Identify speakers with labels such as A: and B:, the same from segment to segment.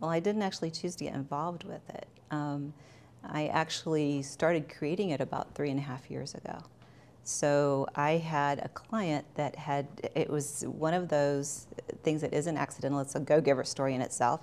A: Well, I didn't actually choose to get involved with it. I actually started creating it about 3.5 years ago. So I had a client that it was one of those things that isn't accidental, it's a go-giver story in itself.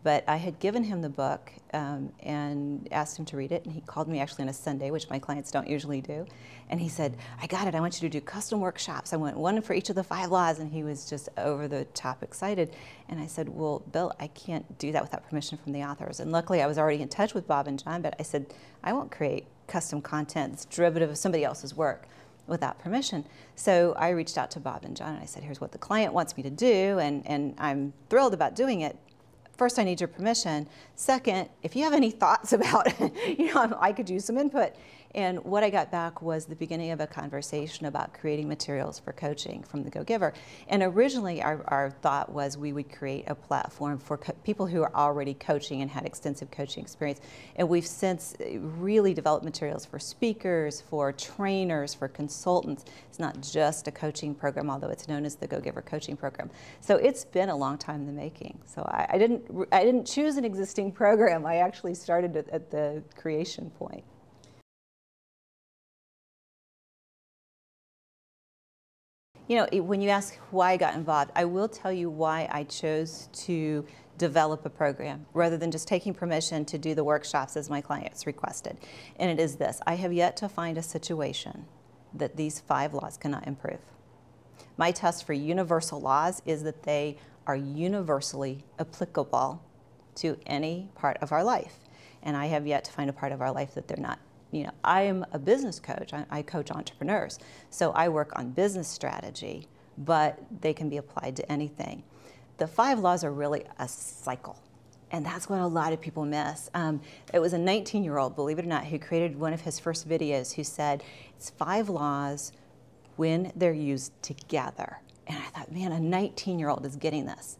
A: But I had given him the book and asked him to read it, and he called me actually on a Sunday, which my clients don't usually do. And he said, I got it, I want you to do custom workshops. I want one for each of the 5 laws, and he was just over the top excited. And I said, well, Bill, I can't do that without permission from the authors. And luckily I was already in touch with Bob and John, but I said, I won't create custom content that's derivative of somebody else's work without permission. So I reached out to Bob and John and I said, here's what the client wants me to do, and I'm thrilled about doing it. First, I need your permission. Second, if you have any thoughts about it, I could use some input. And what I got back was the beginning of a conversation about creating materials for coaching from the Go-Giver. And originally, our thought was we would create a platform for people who are already coaching and had extensive coaching experience. And we've since really developed materials for speakers, for trainers, for consultants. It's not just a coaching program, although it's known as the Go-Giver Coaching Program. So it's been a long time in the making. So I didn't choose an existing program. I actually started at the creation point. When you ask why I got involved, I will tell you why I chose to develop a program rather than just taking permission to do the workshops as my clients requested. And it is this: I have yet to find a situation that these 5 laws cannot improve. My test for universal laws is that they are universally applicable to any part of our life. And I have yet to find a part of our life that they're not. I am a business coach. I coach entrepreneurs. So I work on business strategy, but they can be applied to anything. The 5 laws are really a cycle. And that's what a lot of people miss. It was a 19-year-old, believe it or not, who created one of his first videos who said, it's 5 laws when they're used together. And I thought, man, a 19-year-old is getting this.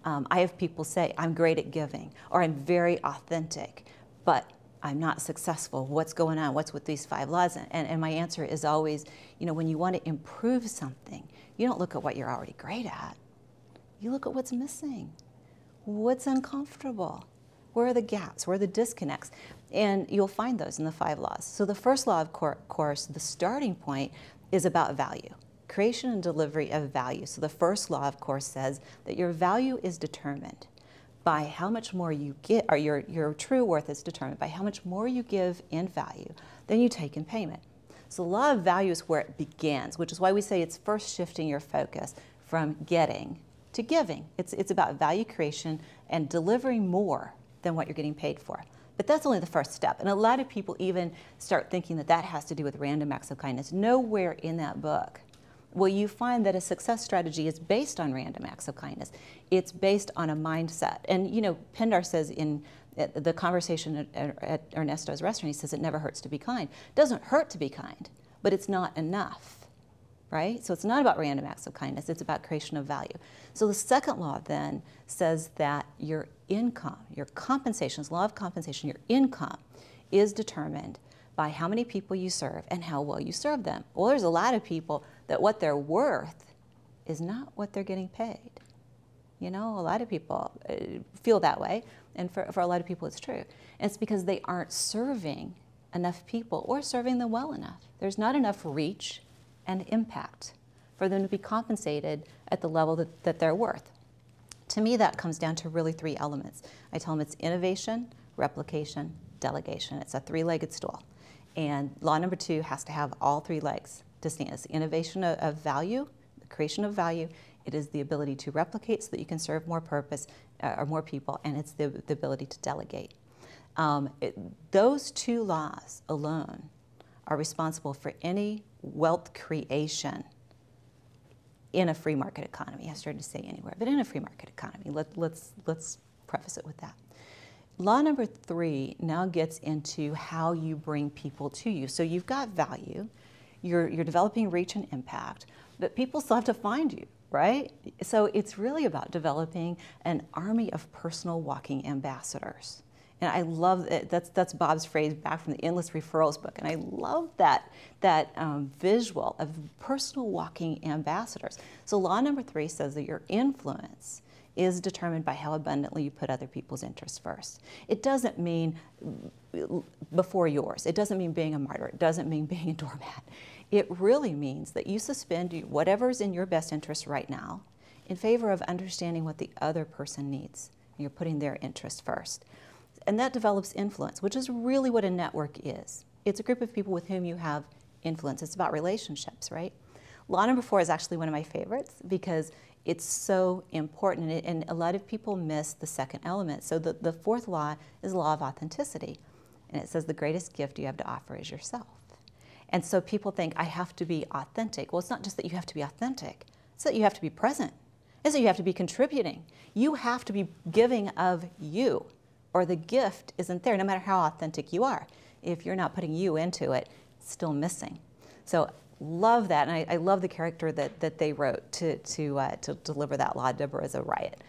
A: I have people say, I'm great at giving, or I'm very authentic, but I'm not successful. What's going on? What's with these 5 laws? And my answer is always, when you want to improve something, you don't look at what you're already great at. You look at what's missing. What's uncomfortable? Where are the gaps? Where are the disconnects? And you'll find those in the 5 laws. So the first law, of course, the starting point is about value. Creation and delivery of value. So the first law, of course, says that your value is determined by how much more you get, or your true worth is determined by how much more you give in value than you take in payment. So the law of value is where it begins, which is why we say it's first shifting your focus from getting to giving. It's about value creation and delivering more than what you're getting paid for. But that's only the first step. And a lot of people even start thinking that that has to do with random acts of kindness. Nowhere in that book will you find that a success strategy is based on random acts of kindness. It's based on a mindset. And Pindar says in the conversation at Ernesto's restaurant, he says it never hurts to be kind. It doesn't hurt to be kind, but it's not enough, right? So it's not about random acts of kindness, it's about creation of value. So the second law then says that your income, your compensation, law of compensation, your income is determined by how many people you serve and how well you serve them. Well, there's a lot of people that what they're worth is not what they're getting paid. A lot of people feel that way, and for a lot of people it's true. And it's because they aren't serving enough people or serving them well enough. There's not enough reach and impact for them to be compensated at the level that they're worth. To me, that comes down to really 3 elements. I tell them it's innovation, replication, delegation. It's a 3-legged stool. And law number 2 has to have all 3 legs to stand. It's innovation of value, the creation of value. It is the ability to replicate so that you can serve more purpose or more people, and it's the ability to delegate. Those 2 laws alone are responsible for any wealth creation in a free market economy. I started to say anywhere, but in a free market economy. Let's preface it with that. Law number 3 now gets into how you bring people to you. So you've got value, you're developing reach and impact, but people still have to find you, right? So it's really about developing an army of personal walking ambassadors. And I love it. That's Bob's phrase back from the Endless Referrals book. And I love that visual of personal walking ambassadors. So law number 3 says that your influence is determined by how abundantly you put other people's interests first. It doesn't mean before yours. It doesn't mean being a martyr. It doesn't mean being a doormat. It really means that you suspend whatever's in your best interest right now in favor of understanding what the other person needs. And you're putting their interest first. And that develops influence, which is really what a network is. It's a group of people with whom you have influence. It's about relationships, right? Law number 4 is actually one of my favorites because it's so important, and a lot of people miss the second element. So the fourth law is the law of authenticity. And it says the greatest gift you have to offer is yourself. And so people think, I have to be authentic. Well, it's not just that you have to be authentic. It's that you have to be present. It's that you have to be contributing. You have to be giving of you, or the gift isn't there, no matter how authentic you are. If you're not putting you into it, it's still missing. So love that, and I love the character that they wrote to deliver that law. Deborah is a riot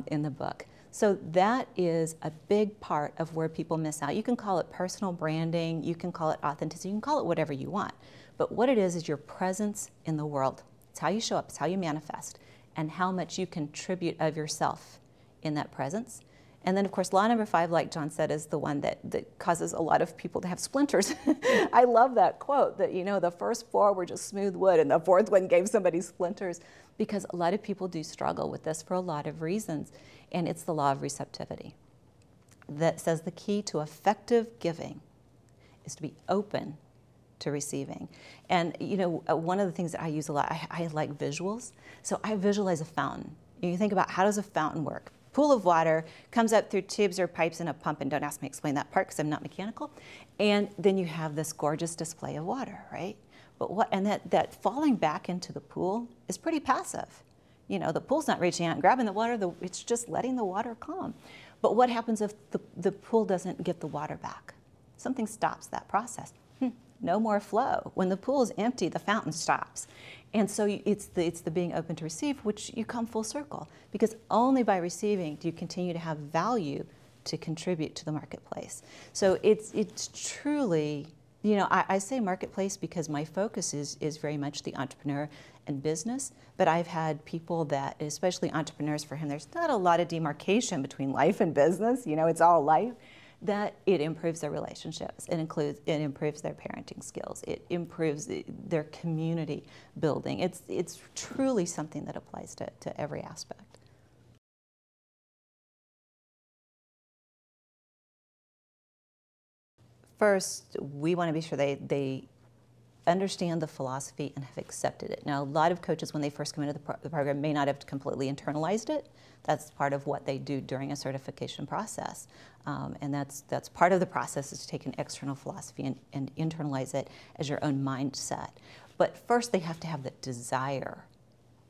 A: in the book. So that is a big part of where people miss out. You can call it personal branding, you can call it authenticity, you can call it whatever you want. But what it is your presence in the world. It's how you show up, it's how you manifest, and how much you contribute of yourself in that presence. And then, of course, law number 5, like John said, is the one that causes a lot of people to have splinters. I love that quote that, you know, the first 4 were just smooth wood and the 4th one gave somebody splinters, because a lot of people do struggle with this for a lot of reasons. And it's the law of receptivity that says the key to effective giving is to be open to receiving. And, you know, one of the things that I use a lot, I like visuals. So I visualize a fountain. You think about, how does a fountain work? Pool of water comes up through tubes or pipes and a pump, and don't ask me to explain that part because I'm not mechanical. And then you have this gorgeous display of water, right? But that falling back into the pool is pretty passive. You know, the pool's not reaching out and grabbing the water, it's just letting the water come. But what happens if the pool doesn't get the water back? Something stops that process. No more flow. When the pool is empty, the fountain stops. And so it's the being open to receive, which you come full circle, because only by receiving do you continue to have value to contribute to the marketplace. So it's truly, you know, I say marketplace because my focus is very much the entrepreneur and business, but I've had people that, especially entrepreneurs, for whom there's not a lot of demarcation between life and business, you know, it's all life, that it improves their relationships, it improves their parenting skills, it improves their community building. It's truly something that applies to every aspect. First, we want to be sure they understand the philosophy and have accepted it. Now, a lot of coaches, when they first come into the program, may not have completely internalized it. That's part of what they do during a certification process. And that's part of the process, is to take an external philosophy and internalize it as your own mindset. But first, they have to have the desire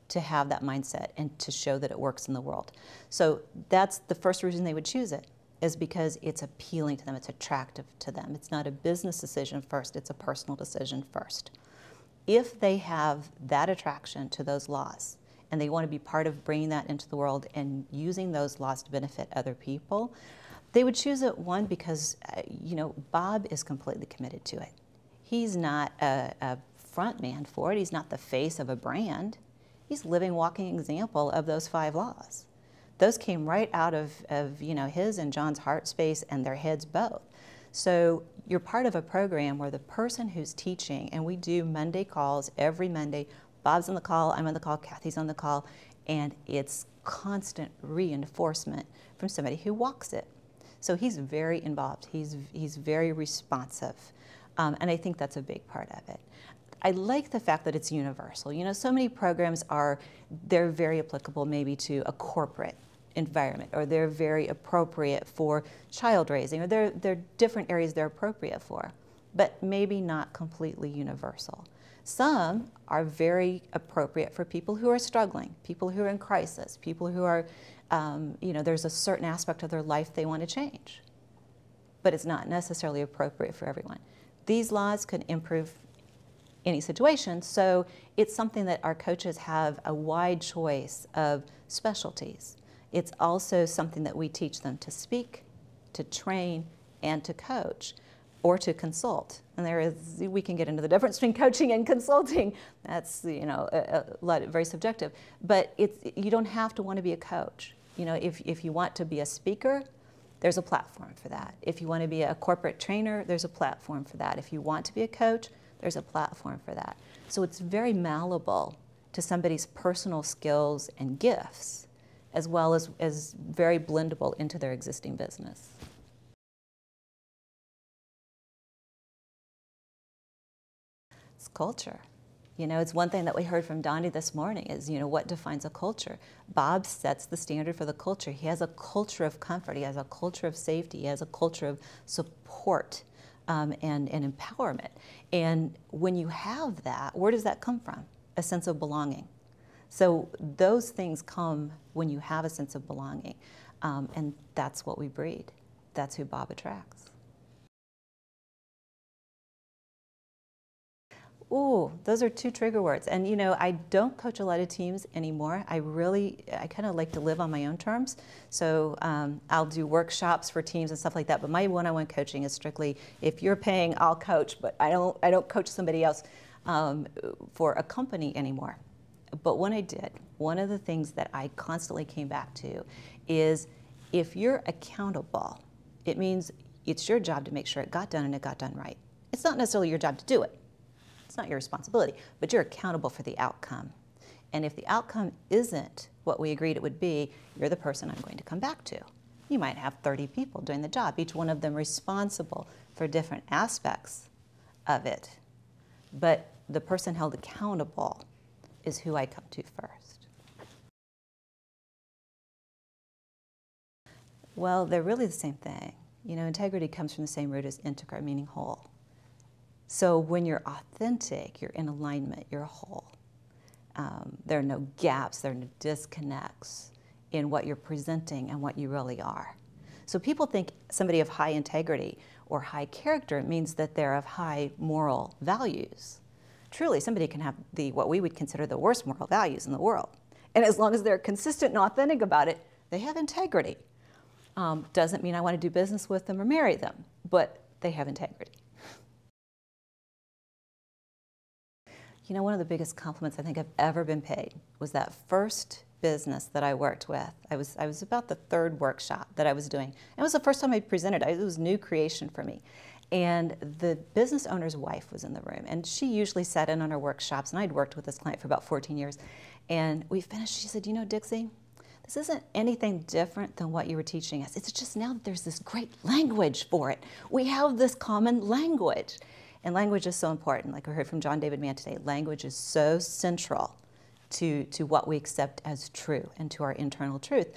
A: to have that mindset and to show that it works in the world. So that's the first reason they would choose it, is because it's appealing to them, it's attractive to them. It's not a business decision first, it's a personal decision first. If they have that attraction to those laws, and they want to be part of bringing that into the world and using those laws to benefit other people, they would choose it, one, because, you know, Bob is completely committed to it. He's not a front man for it, he's not the face of a brand. He's a living, walking example of those 5 laws. Those came right out of you know, his and John's heart space and their heads both. So you're part of a program where the person who's teaching, and we do Monday calls every Monday. Bob's on the call, I'm on the call, Kathy's on the call, and it's constant reinforcement from somebody who walks it. So he's very involved, he's very responsive, and I think that's a big part of it. I like the fact that it's universal. You know, so many programs they're very applicable maybe to a corporate environment, or they're very appropriate for child raising, or they're different areas they're appropriate for, but maybe not completely universal. Some are very appropriate for people who are struggling, people who are in crisis, people who are, you know, there's a certain aspect of their life they want to change, but it's not necessarily appropriate for everyone. These laws could improve any situation, so it's something that our coaches have a wide choice of specialties. It's also something that we teach them to speak, to train, and to coach, or to consult. And we can get into the difference between coaching and consulting. That's, a lot, very subjective. But you don't have to want to be a coach. If you want to be a speaker, there's a platform for that. If you want to be a corporate trainer, there's a platform for that. If you want to be a coach, there's a platform for that. So it's very malleable to somebody's personal skills and gifts, as well as very blendable into their existing business. It's culture. It's one thing that we heard from Donnie this morning is, what defines a culture? Bob sets the standard for the culture. He has a culture of comfort. He has a culture of safety. He has a culture of support and empowerment. And when you have that, where does that come from? A sense of belonging. So those things come when you have a sense of belonging. And that's what we breed. That's who Bob attracts. Ooh, those are two trigger words. And I don't coach a lot of teams anymore. I kind of like to live on my own terms. So I'll do workshops for teams and stuff like that. But my one-on-one coaching is strictly, if you're paying, I'll coach. But I don't coach somebody else for a company anymore. But when I did, one of the things that I constantly came back to is if you're accountable, it means it's your job to make sure it got done and it got done right. It's not necessarily your job to do it. It's not your responsibility, but you're accountable for the outcome. And if the outcome isn't what we agreed it would be, you're the person I'm going to come back to. You might have 30 people doing the job, each one of them responsible for different aspects of it. But the person held accountable is who I come to first. Well, they're really the same thing. Integrity comes from the same root as integra, meaning whole. So when you're authentic, you're in alignment, you're whole. There are no gaps, there are no disconnects in what you're presenting and what you really are. So people think somebody of high integrity or high character means that they're of high moral values. Truly, somebody can have what we would consider the worst moral values in the world. And as long as they're consistent and authentic about it, they have integrity. Doesn't mean I want to do business with them or marry them, but they have integrity. One of the biggest compliments I think I've ever been paid was that first business that I worked with. I was about the third workshop that I was doing. It was the first time I presented. It was new creation for me. And the business owner's wife was in the room. And she usually sat in on our workshops. And I'd worked with this client for about 14 years. And we finished. She said, Dixie, this isn't anything different than what you were teaching us. It's just now that there's this great language for it. We have this common language. And language is so important. Like we heard from John David Mann today, language is so central to what we accept as true and to our internal truth.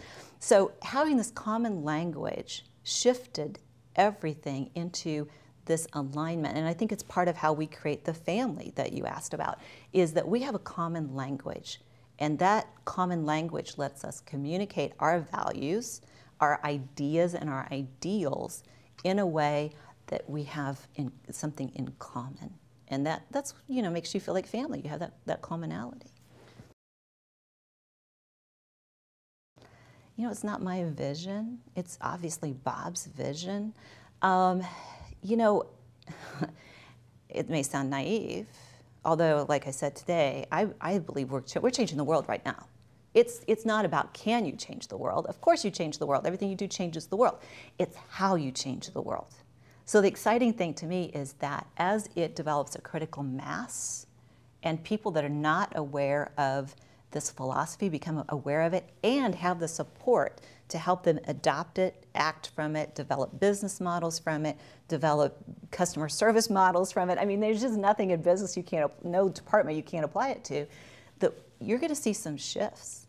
A: So having this common language shifted everything into this alignment. And I think it's part of how we create the family that you asked about, is that we have a common language. And that common language lets us communicate our values, our ideas, and our ideals in a way that we have something in common. And that's makes you feel like family. You have that commonality. It's not my vision. It's obviously Bob's vision. It may sound naive, although, like I said today, I believe we're changing the world right now. It's not about can you change the world. Of course you change the world. Everything you do changes the world. It's how you change the world. So the exciting thing to me is that as it develops a critical mass and people that are not aware of this philosophy become aware of it and have the support to help them adopt it, act from it, develop business models from it, develop customer service models from it. I mean, there's just nothing in business no department you can't apply it to. You're going to see some shifts.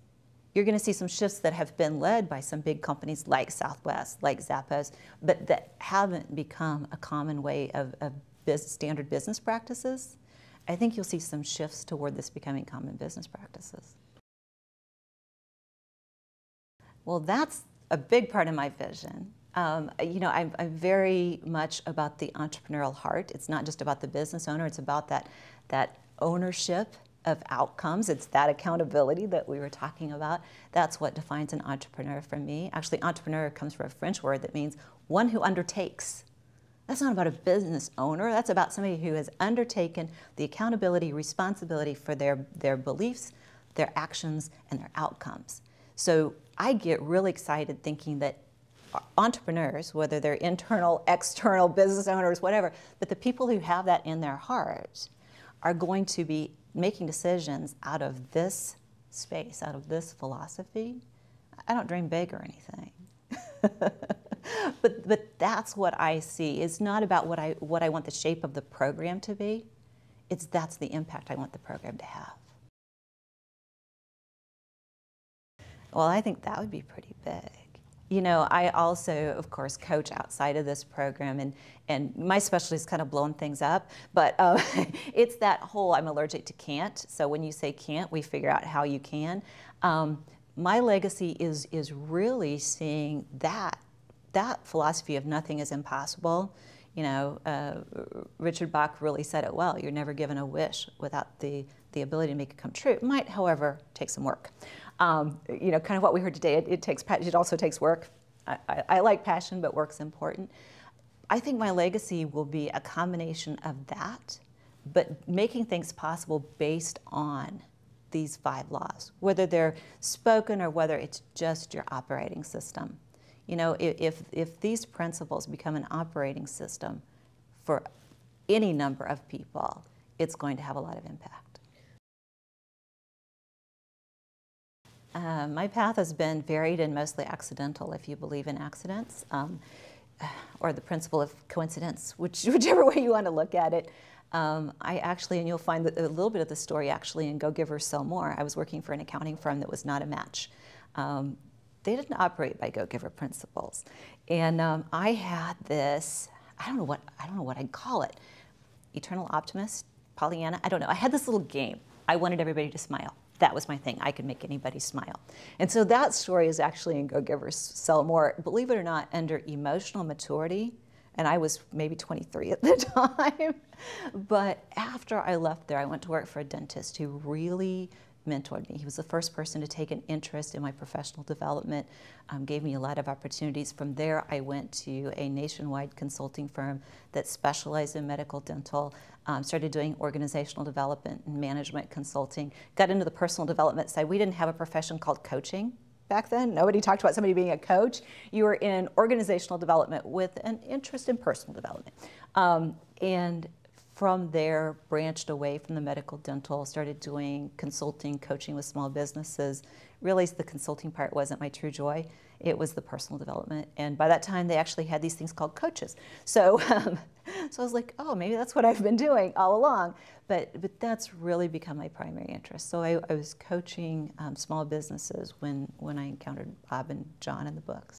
A: You're going to see some shifts that have been led by some big companies like Southwest, like Zappos, but that haven't become a common way of standard business practices. I think you'll see some shifts toward this becoming common business practices. Well, that's a big part of my vision. I'm very much about the entrepreneurial heart. It's not just about the business owner. It's about that ownership of outcomes. It's that accountability that we were talking about. That's what defines an entrepreneur for me. Actually, entrepreneur comes from a French word that means one who undertakes. That's not about a business owner. That's about somebody who has undertaken the accountability, responsibility for their beliefs, their actions, and their outcomes. So I get really excited thinking that entrepreneurs, whether they're internal, external, business owners, whatever, but the people who have that in their heart are going to be making decisions out of this space, out of this philosophy. I don't dream big or anything. But that's what I see. It's not about what I want the shape of the program to be. That's the impact I want the program to have. Well, I think that would be pretty big. You know, I also, of course, coach outside of this program, and my specialty is kind of blowing things up, but it's that whole I'm allergic to can't. So when you say can't, we figure out how you can. My legacy is really seeing that philosophy of nothing is impossible. You know, Richard Bach really said it well. You're never given a wish without the ability to make it come true. It might, however, take some work. You know, kind of what we heard today, it also takes work. I like passion, but work's important. I think my legacy will be a combination of that, but making things possible based on these 5 laws, whether they're spoken or whether it's just your operating system. You know, if these principles become an operating system for any number of people, it's going to have a lot of impact. My path has been varied and mostly accidental, if you believe in accidents, or the principle of coincidence, whichever way you want to look at it. I actually, and you'll find that a little bit of the story actually in Go Giver Sell More. I was working for an accounting firm that was not a match. They didn't operate by Go Giver principles, and I had this, I don't know what I'd call it, eternal optimist, Pollyanna, I don't know. I had this little game. I wanted everybody to smile. That was my thing. I could make anybody smile. And so that story is actually in Go Giver Sell More, believe it or not, under emotional maturity. And I was maybe 23 at the time. But after I left there, I went to work for a dentist who really mentored me. He was the first person to take an interest in my professional development, gave me a lot of opportunities. From there, I went to a nationwide consulting firm that specialized in medical dental, started doing organizational development and management consulting, got into the personal development side. We didn't have a profession called coaching back then. Nobody talked about somebody being a coach. You were in organizational development with an interest in personal development. And from there, branched away from the medical dental, started doing consulting, coaching with small businesses. Realized the consulting part wasn't my true joy. It was the personal development. And by that time, they actually had these things called coaches. So, so I was like, oh, maybe that's what I've been doing all along. But that's really become my primary interest. So I was coaching small businesses when I encountered Bob and John in the books.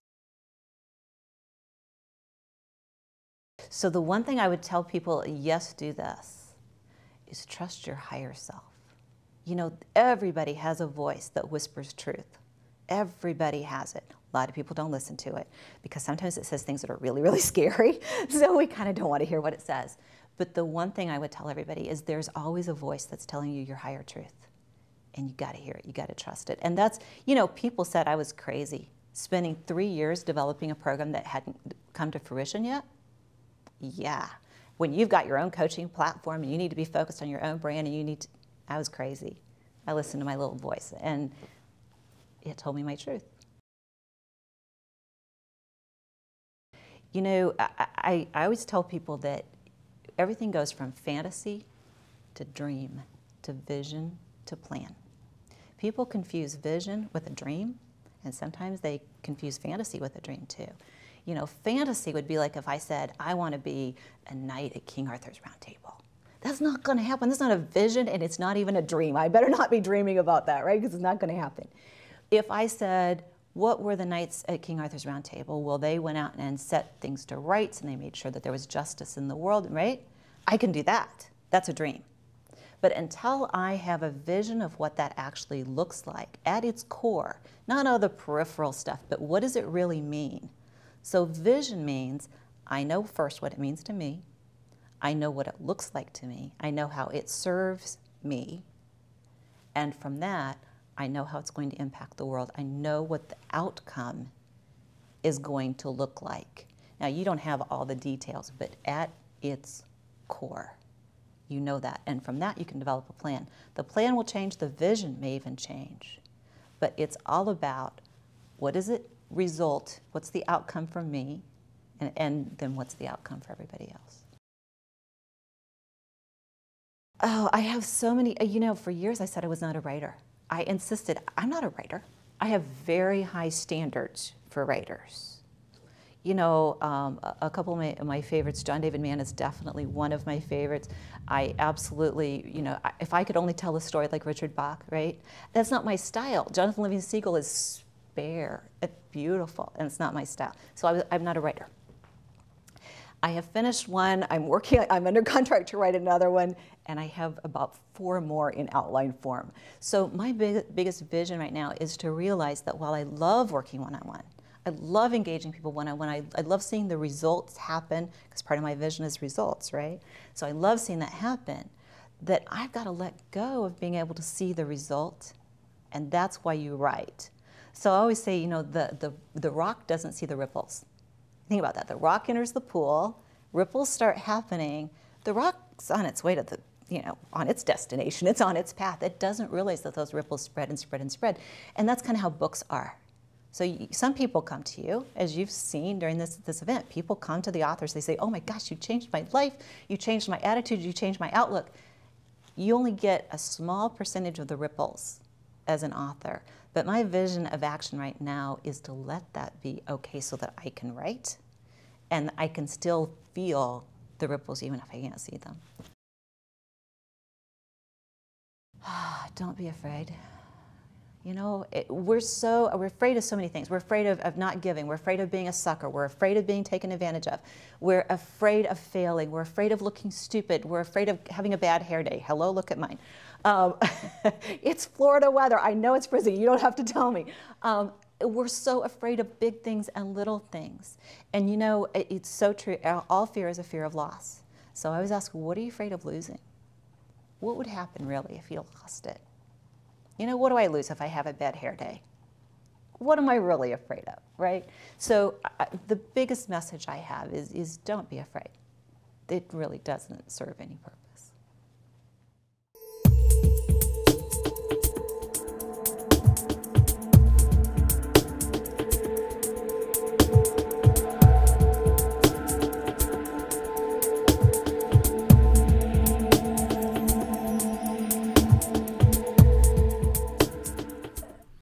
A: So the one thing I would tell people, yes, do this, is trust your higher self. You know, everybody has a voice that whispers truth. Everybody has it. A lot of people don't listen to it because sometimes it says things that are really, really scary. So we kind of don't want to hear what it says. But the one thing I would tell everybody is there's always a voice that's telling you your higher truth. And you got to hear it. You got to trust it. And that's, you know, people said I was crazy spending 3 years developing a program that hadn't come to fruition yet. Yeah, when you've got your own coaching platform and you need to be focused on your own brand and you need to, I was crazy. I listened to my little voice and it told me my truth. You know, I always tell people that everything goes from fantasy to dream to vision to plan. People confuse vision with a dream, and sometimes they confuse fantasy with a dream too. You know, fantasy would be like if I said, I want to be a knight at King Arthur's Round Table. That's not going to happen. That's not a vision, and it's not even a dream. I better not be dreaming about that, right? Because it's not going to happen. If I said, what were the knights at King Arthur's Round Table? Well, they went out and set things to rights, and they made sure that there was justice in the world, right? I can do that. That's a dream. But until I have a vision of what that actually looks like at its core, not all the peripheral stuff, but what does it really mean? So vision means I know first what it means to me. I know what it looks like to me. I know how it serves me. And from that, I know how it's going to impact the world. I know what the outcome is going to look like. Now, you don't have all the details, but at its core, you know that. And from that, you can develop a plan. The plan will change, the vision may even change. But it's all about what does it result, what's the outcome for me, and then what's the outcome for everybody else. Oh, I have so many, you know, for years I said I was not a writer. I insisted, I'm not a writer. I have very high standards for writers. You know, a couple of my favorites, John David Mann is definitely one of my favorites. I absolutely, you know, if I could only tell a story like Richard Bach, right? That's not my style. Jonathan Livingston Seagull is spare, it's beautiful, and it's not my style. So I'm not a writer. I have finished one, I'm under contract to write another one, and I have about 4 more in outline form. So my biggest vision right now is to realize that while I love working one-on-one, I love engaging people one-on-one, I love seeing the results happen, because part of my vision is results, right? So I love seeing that happen, that I've got to let go of being able to see the result, and that's why you write. So I always say, you know, the rock doesn't see the ripples. Think about that. The rock enters the pool, ripples start happening, the rock's on its way to the, you know, on its destination, it's on its path. It doesn't realize that those ripples spread and spread and spread. And that's kind of how books are. So some people come to you, as you've seen during this event, people come to the authors, they say, oh my gosh, you changed my life, you changed my attitude, you changed my outlook. You only get a small percentage of the ripples as an author. But my vision of action right now is to let that be okay so that I can write and I can still feel the ripples even if I can't see them. Don't be afraid. You know, we're afraid of so many things. We're afraid of not giving. We're afraid of being a sucker. We're afraid of being taken advantage of. We're afraid of failing. We're afraid of looking stupid. We're afraid of having a bad hair day. Hello, look at mine. It's Florida weather. I know it's frizzy. You don't have to tell me. We're so afraid of big things and little things. And you know, it's so true. All fear is a fear of loss. So I always ask, what are you afraid of losing? What would happen really if you lost it? You know, what do I lose if I have a bad hair day? What am I really afraid of, right? So the biggest message I have is don't be afraid. It really doesn't serve any purpose.